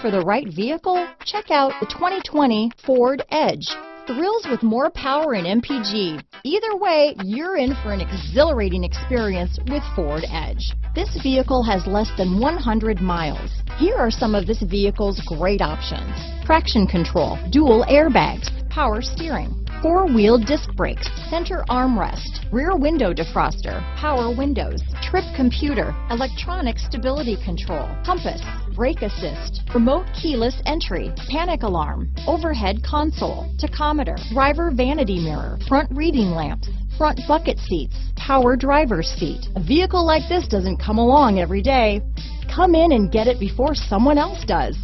for the right vehicle? Check out the 2020 Ford Edge. Thrills with more power and MPG. Either way, you're in for an exhilarating experience with Ford Edge. This vehicle has less than 100 miles. Here are some of this vehicle's great options: traction control, dual airbags, power steering, four-wheel disc brakes, center armrest, rear window defroster, power windows, trip computer, electronic stability control, compass, brake assist, remote keyless entry, panic alarm, overhead console, tachometer, driver vanity mirror, front reading lamps, front bucket seats, power driver's seat. A vehicle like this doesn't come along every day. Come in and get it before someone else does.